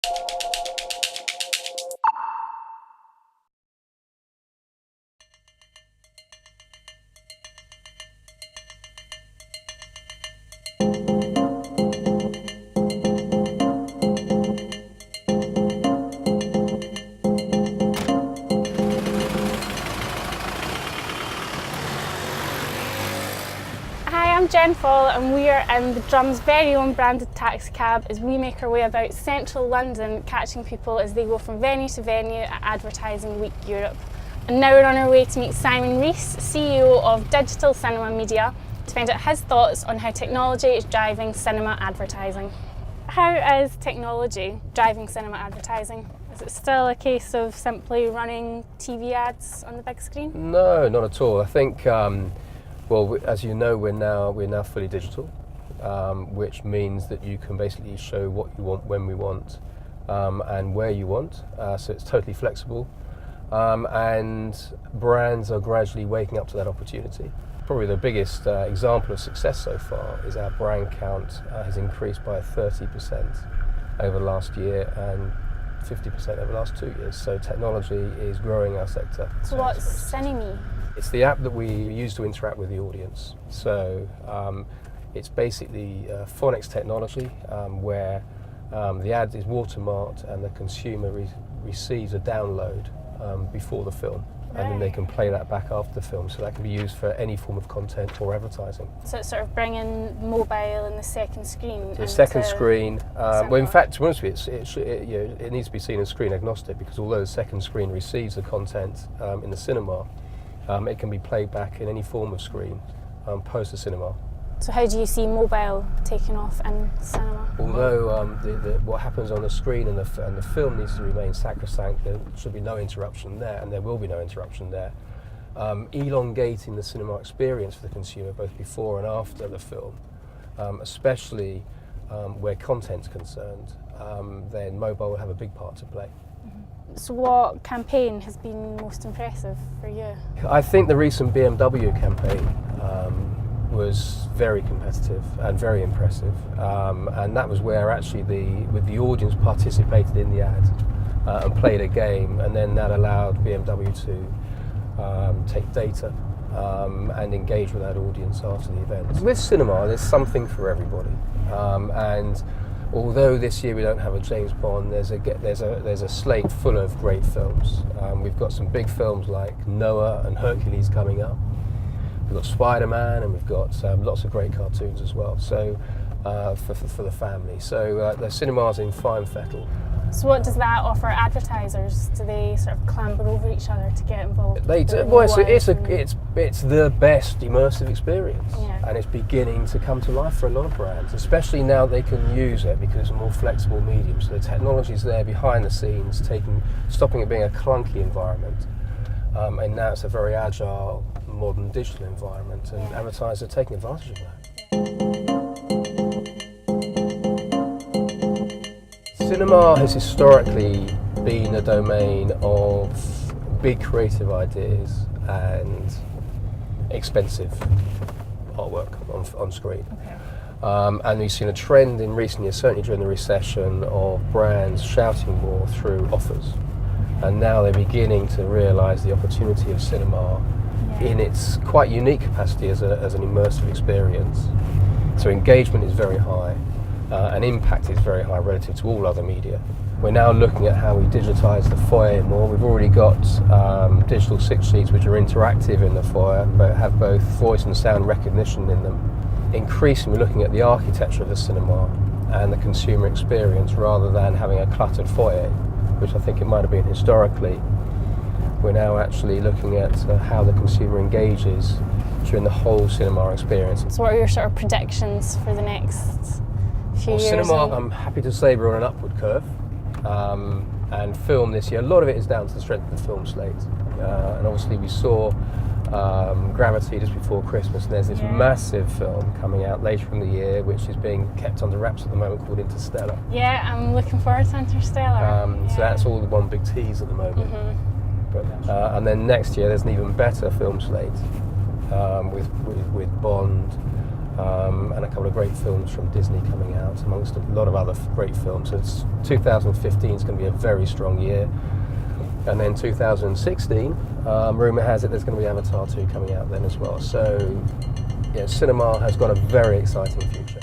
Hi, I'm Jen Faull and we are in the Drum's very own branded taxi cab as we make our way about central London, catching people as they go from venue to venue at Advertising Week Europe. And now we're on our way to meet Simon Rees, CEO of Digital Cinema Media, to find out his thoughts on how technology is driving cinema advertising. How is technology driving cinema advertising? Is it still a case of simply running TV ads on the big screen? No, not at all. I think, well, as you know, we're now fully digital, which means that you can basically show what you want, when we want, and where you want. So it's totally flexible, and brands are gradually waking up to that opportunity. Probably the biggest example of success so far is our brand count has increased by 30% over the last year and 50% over the last 2 years. So technology is growing our sector. So what's Cineme? It's the app that we use to interact with the audience. So it's basically phonics technology where the ad is watermarked and the consumer receives a download before the film. And then they can play that back after the film. So that can be used for any form of content or advertising. So it's sort of bringing mobile and the second screen. The second screen, well, in fact, to be honest with you, it needs to be seen as screen agnostic, because although the second screen receives the content in the cinema, it can be played back in any form of screen post the cinema. So how do you see mobile taking off in cinema? Although what happens on the screen and the film needs to remain sacrosanct, there should be no interruption there, and there will be no interruption there. Elongating the cinema experience for the consumer both before and after the film, especially where content's concerned, then mobile will have a big part to play. So what campaign has been most impressive for you? I think the recent BMW campaign was very competitive and very impressive, and that was where actually the audience participated in the ad and played a game, and then that allowed BMW to take data and engage with that audience after the event. With cinema, there's something for everybody, and although this year we don't have a James Bond, there's a slate full of great films. We've got some big films like Noah and Hercules coming up. We've got Spider-Man, and we've got lots of great cartoons as well. So for the family. So the cinemas in fine fettle. So what does that offer advertisers? Do they sort of clamber over each other to get involved? They do. Well, it's the best immersive experience, and it's beginning to come to life for a lot of brands, especially now they can use it because it's a more flexible medium. So the technology is there behind the scenes, stopping it being a clunky environment, and now it's a very agile, modern digital environment, and advertisers are taking advantage of that. Cinema has historically been a domain of big creative ideas and expensive artwork on screen. And we've seen a trend in recent years, certainly during the recession, of brands shouting more through offers. And now they're beginning to realise the opportunity of cinema in its quite unique capacity as an immersive experience. So engagement is very high, and impact is very high relative to all other media. We're now looking at how we digitise the foyer more. We've already got digital 6 sheets which are interactive in the foyer, but have both voice and sound recognition in them. Increasingly, we're looking at the architecture of the cinema and the consumer experience rather than having a cluttered foyer, which I think it might have been historically. We're now actually looking at how the consumer engages during the whole cinema experience. So what are your sort of predictions for the next few years? Cinema, I'm happy to say we're on an upward curve. And film this year, a lot of it is down to the strength of the film slate. And obviously we saw Gravity just before Christmas, and there's this massive film coming out later in the year which is being kept under wraps at the moment called Interstellar. Yeah, I'm looking forward to Interstellar. So that's all the one big tease at the moment. But, and then next year there's an even better film slate with Bond, and a couple of great films from Disney coming out, amongst a lot of other great films. So 2015 is going to be a very strong year. And then 2016, rumour has it there's going to be Avatar 2 coming out then as well. So, yeah, cinema has got a very exciting future.